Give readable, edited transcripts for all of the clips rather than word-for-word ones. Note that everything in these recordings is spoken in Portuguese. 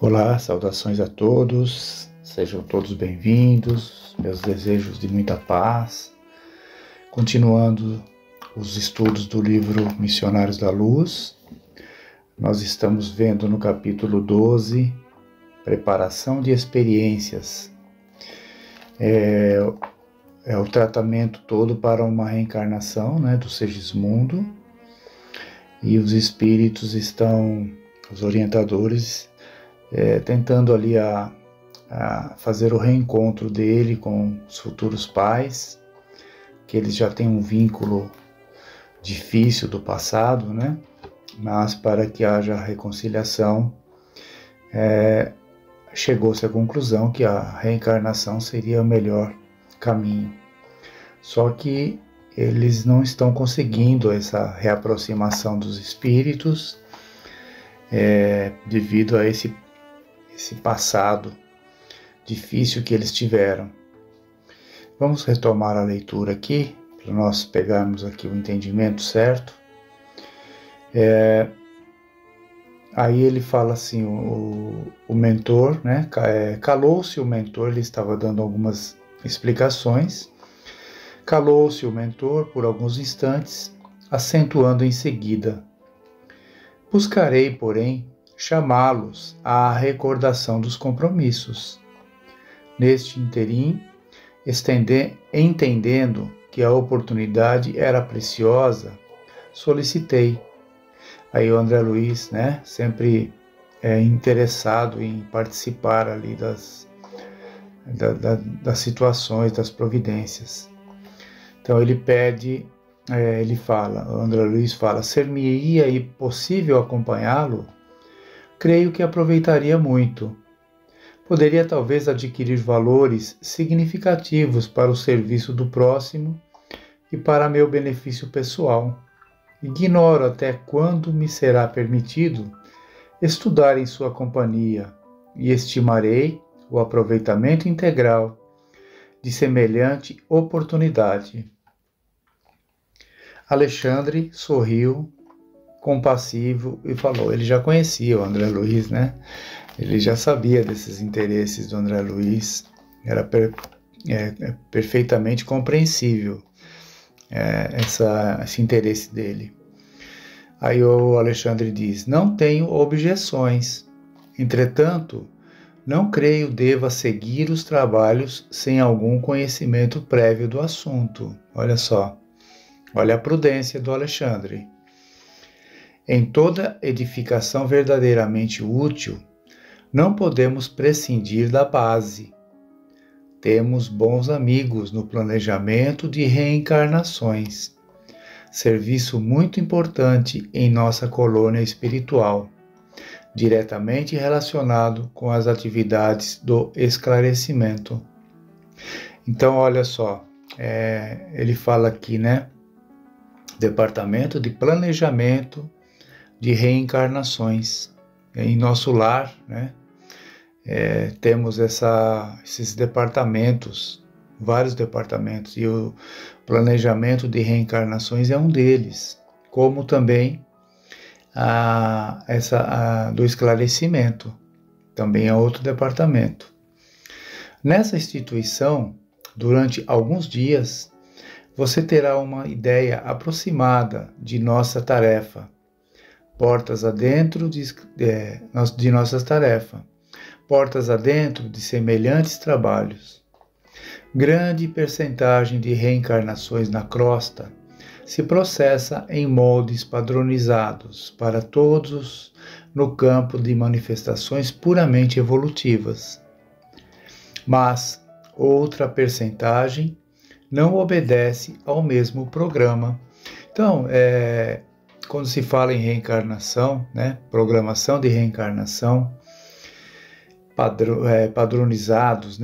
Olá, saudações a todos, sejam todos bem-vindos, meus desejos de muita paz. Continuando os estudos do livro Missionários da Luz, nós estamos vendo no capítulo 12, Preparação de Experiências. É o tratamento todo para uma reencarnação, do Segismundo, e os espíritos estão, os orientadores, tentando ali a fazer o reencontro dele com os futuros pais, que eles já têm um vínculo difícil do passado, mas para que haja reconciliação, chegou-se à conclusão que a reencarnação seria o melhor caminho. Só que eles não estão conseguindo essa reaproximação dos espíritos, devido a esse passado difícil que eles tiveram. Vamos retomar a leitura aqui, para nós pegarmos aqui o entendimento certo. Aí ele fala assim, o mentor, calou-se o mentor, ele estava dando algumas explicações, calou-se o mentor por alguns instantes, acentuando em seguida: buscarei, porém, chamá-los à recordação dos compromissos. Neste interim, entendendo que a oportunidade era preciosa, solicitei. Aí o André Luiz, sempre interessado em participar ali das situações, das providências. Então ele pede, o André Luiz fala: ser-me-ia possível acompanhá-lo? Creio que aproveitaria muito. Poderia talvez adquirir valores significativos para o serviço do próximo e para meu benefício pessoal. Ignoro até quando me será permitido estudar em sua companhia e estimarei o aproveitamento integral de semelhante oportunidade. Alexandre sorriu, compassivo, e falou. Ele já conhecia o André Luiz, Ele já sabia desses interesses do André Luiz, era perfeitamente compreensível esse interesse dele. Aí o Alexandre diz: não tenho objeções, entretanto, não creio deva seguir os trabalhos sem algum conhecimento prévio do assunto. Olha só, olha a prudência do Alexandre. Em toda edificação verdadeiramente útil, não podemos prescindir da base. Temos bons amigos no planejamento de reencarnações, serviço muito importante em nossa colônia espiritual, diretamente relacionado com as atividades do esclarecimento. Então, olha só, ele fala aqui, Departamento de Planejamento de Reencarnações. Em nosso lar, temos esses departamentos, vários departamentos, e o planejamento de reencarnações é um deles, como também do esclarecimento, também é outro departamento. Nessa instituição, durante alguns dias, você terá uma ideia aproximada de nossa tarefa, portas adentro de nossas tarefas, portas adentro de semelhantes trabalhos. Grande percentagem de reencarnações na crosta se processa em moldes padronizados para todos no campo de manifestações puramente evolutivas. Mas outra percentagem não obedece ao mesmo programa. Então, quando se fala em reencarnação, programação de reencarnação, padronizados,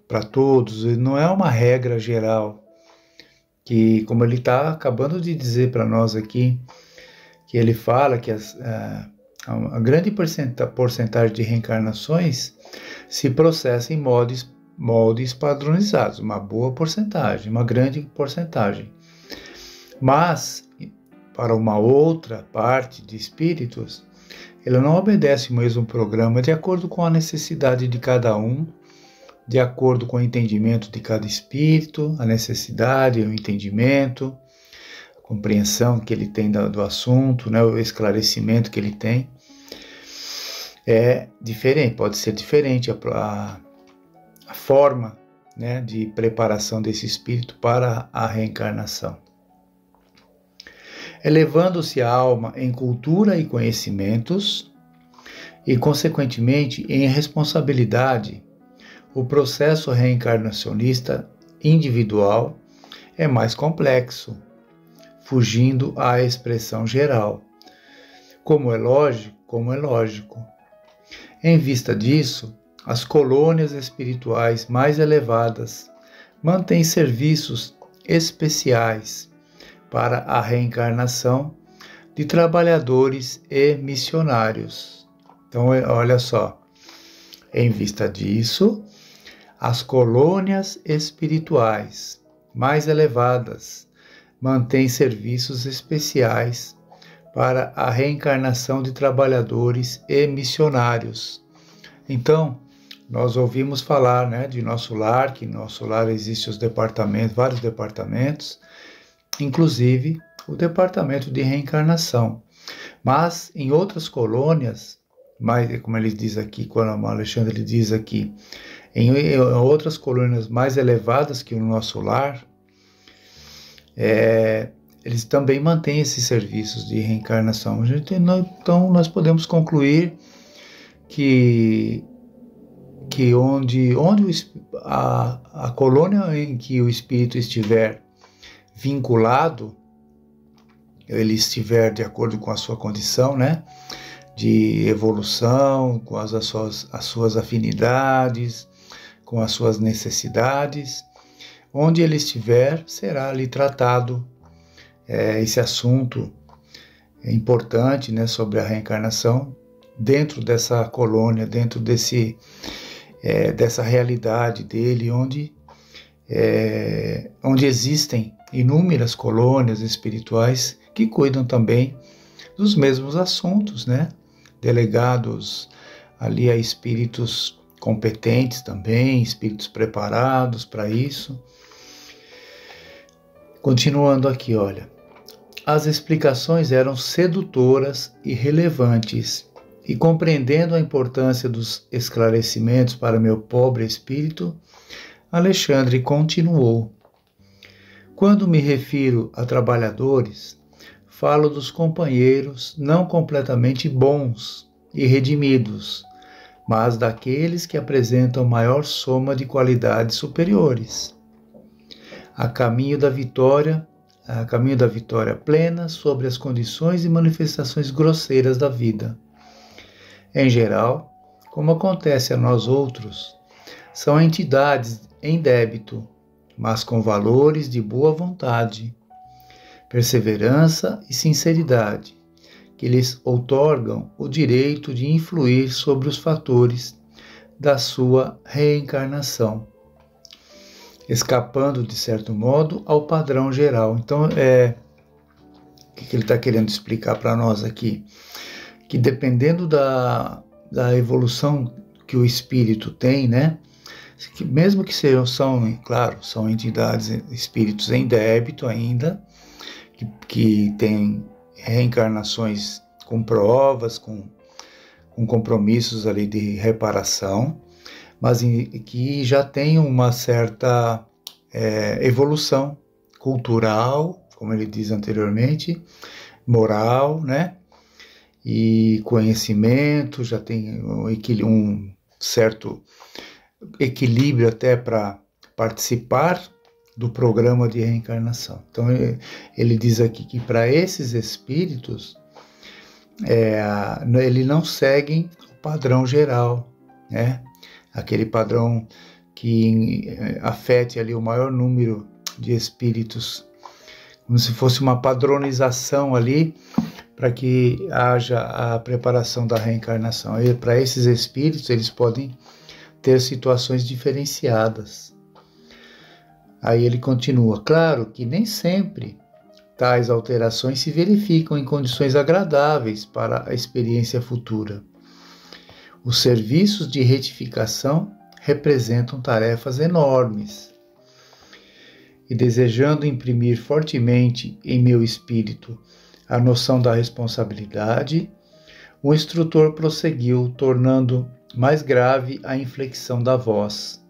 para todos, não é uma regra geral, que, como ele está acabando de dizer para nós aqui, que ele fala que a grande porcentagem de reencarnações se processa em moldes padronizados, uma boa porcentagem, uma grande porcentagem. Mas, para uma outra parte de espíritos, Ela não obedece o mesmo programa de acordo com a necessidade de cada um, de acordo com o entendimento de cada espírito, a necessidade, o entendimento, a compreensão que ele tem do assunto, né, o esclarecimento que ele tem. É diferente, pode ser diferente a forma, né, de preparação desse espírito para a reencarnação. Elevando-se a alma em cultura e conhecimentos e, consequentemente, em responsabilidade, o processo reencarnacionista individual é mais complexo, fugindo à expressão geral. Como é lógico. Em vista disso, as colônias espirituais mais elevadas mantêm serviços especiais para a reencarnação de trabalhadores e missionários. Então, olha só, em vista disso, as colônias espirituais mais elevadas mantêm serviços especiais para a reencarnação de trabalhadores e missionários. Então, nós ouvimos falar, né, de nosso lar, que em nosso lar existem os departamentos, vários departamentos, inclusive o departamento de reencarnação. Mas em outras colônias, como ele diz aqui, quando o Alexandre diz aqui, em outras colônias mais elevadas que o nosso lar, eles também mantêm esses serviços de reencarnação. Então nós podemos concluir que onde a colônia em que o espírito estiver vinculado, ele estiver de acordo com a sua condição, né, de evolução, com as suas afinidades, com as suas necessidades, onde ele estiver, será ali tratado esse assunto importante, né, sobre a reencarnação, dentro dessa colônia, dentro dessa realidade dele, onde existem inúmeras colônias espirituais que cuidam também dos mesmos assuntos, né? Delegados ali a espíritos competentes também, espíritos preparados para isso. Continuando aqui, olha. As explicações eram sedutoras e relevantes, e compreendendo a importância dos esclarecimentos para meu pobre espírito, Alexandre continuou. Quando me refiro a trabalhadores, falo dos companheiros não completamente bons e redimidos, mas daqueles que apresentam maior soma de qualidades superiores. A caminho da vitória plena sobre as condições e manifestações grosseiras da vida. Em geral, como acontece a nós outros, são entidades em débito, mas com valores de boa vontade, perseverança e sinceridade, que lhes outorgam o direito de influir sobre os fatores da sua reencarnação, escapando, de certo modo, ao padrão geral. Então, o que ele está querendo explicar para nós aqui? Que dependendo da evolução que o espírito tem, né? Que mesmo que são entidades, espíritos em débito ainda, que têm reencarnações com provas, com compromissos ali de reparação, mas que já tem uma certa evolução cultural, como ele diz anteriormente, moral, né? E conhecimento, já tem um certo equilíbrio até para participar do programa de reencarnação. Então ele diz aqui que para esses espíritos eles não seguem o padrão geral, né? Aquele padrão que afete ali o maior número de espíritos, como se fosse uma padronização ali para que haja a preparação da reencarnação. E para esses espíritos, eles podem ter situações diferenciadas. Aí ele continua, claro que nem sempre tais alterações se verificam em condições agradáveis para a experiência futura. Os serviços de retificação representam tarefas enormes. E desejando imprimir fortemente em meu espírito a noção da responsabilidade, o instrutor prosseguiu, tornando mais grave a inflexão da voz.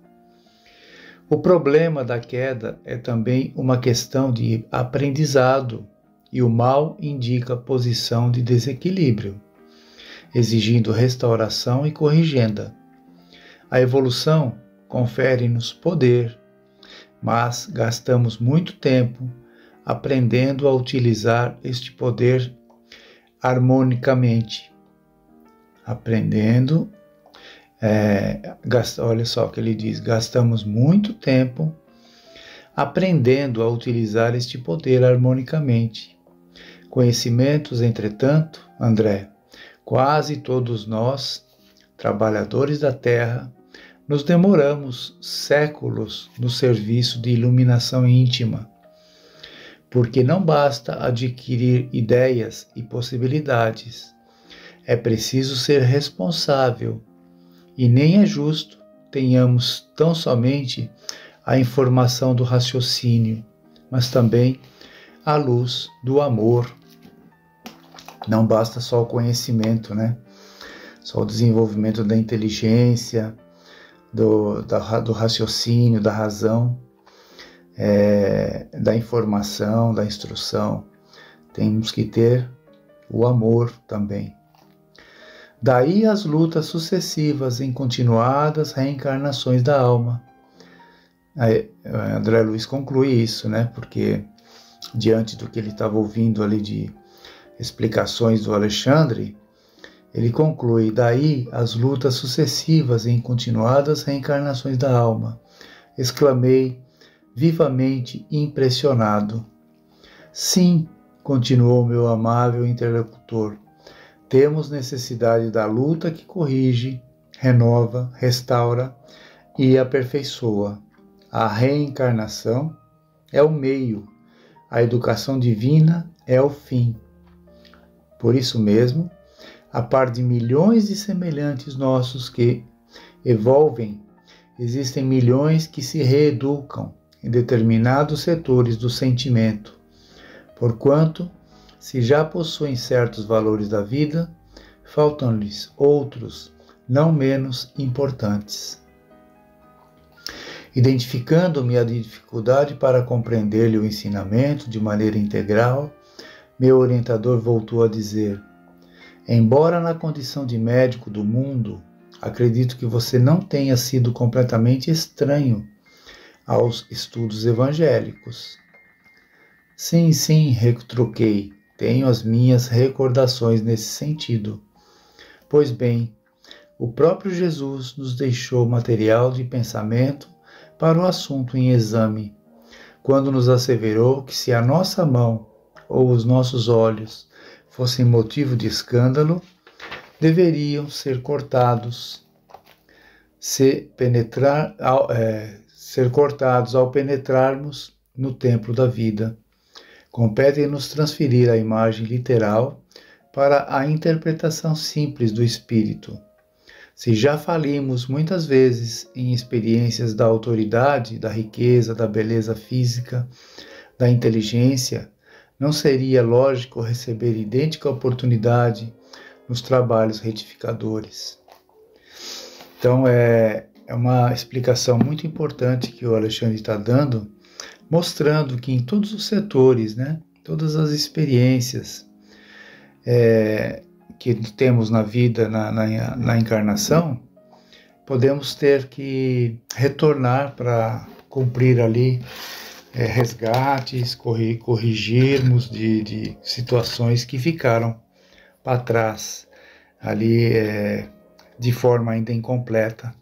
O problema da queda é também uma questão de aprendizado, e o mal indica posição de desequilíbrio, exigindo restauração e corrigenda. A evolução confere-nos poder, mas gastamos muito tempo aprendendo a utilizar este poder harmonicamente. Olha só o que ele diz, gastamos muito tempo aprendendo a utilizar este poder harmonicamente. Conhecimentos, entretanto, André, quase todos nós, trabalhadores da Terra, nos demoramos séculos no serviço de iluminação íntima, porque não basta adquirir ideias e possibilidades. É preciso ser responsável, e nem é justo tenhamos tão somente a informação do raciocínio, mas também a luz do amor. Não basta só o conhecimento, né? Só o desenvolvimento da inteligência, do raciocínio, da razão, da informação, da instrução. Temos que ter o amor também. Daí as lutas sucessivas em continuadas reencarnações da alma. Aí, André Luiz conclui isso, né? Porque diante do que ele estava ouvindo ali de explicações do Alexandre, ele conclui, daí as lutas sucessivas em continuadas reencarnações da alma. Exclamei, vivamente impressionado. Sim, continuou meu amável interlocutor, temos necessidade da luta que corrige, renova, restaura e aperfeiçoa. A reencarnação é o meio, a educação divina é o fim. Por isso mesmo, a par de milhões de semelhantes nossos que evolvem, existem milhões que se reeducam em determinados setores do sentimento, porquanto, se já possuem certos valores da vida, faltam-lhes outros não menos importantes. Identificando-me a dificuldade para compreender-lhe o ensinamento de maneira integral, meu orientador voltou a dizer: embora na condição de médico do mundo, acredito que você não tenha sido completamente estranho aos estudos evangélicos. Sim, retruquei, tenho as minhas recordações nesse sentido. Pois bem, o próprio Jesus nos deixou material de pensamento para o assunto em exame, quando nos asseverou que se a nossa mão ou os nossos olhos fossem motivo de escândalo, deveriam ser cortados, ser cortados ao penetrarmos no templo da vida. Compete-nos transferir a imagem literal para a interpretação simples do espírito. Se já falimos muitas vezes em experiências da autoridade, da riqueza, da beleza física, da inteligência, não seria lógico receber idêntica oportunidade nos trabalhos retificadores. Então, é uma explicação muito importante que o Alexandre está dando, mostrando que em todos os setores, né, todas as experiências que temos na vida, na encarnação, podemos ter que retornar para cumprir ali resgates, corrigirmos de situações que ficaram para trás, ali de forma ainda incompleta.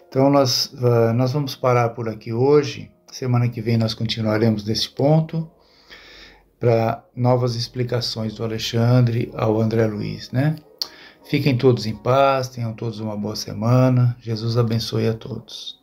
Então nós vamos parar por aqui hoje. Semana que vem nós continuaremos nesse ponto para novas explicações do Alexandre ao André Luiz, né? Fiquem todos em paz, tenham todos uma boa semana. Jesus abençoe a todos.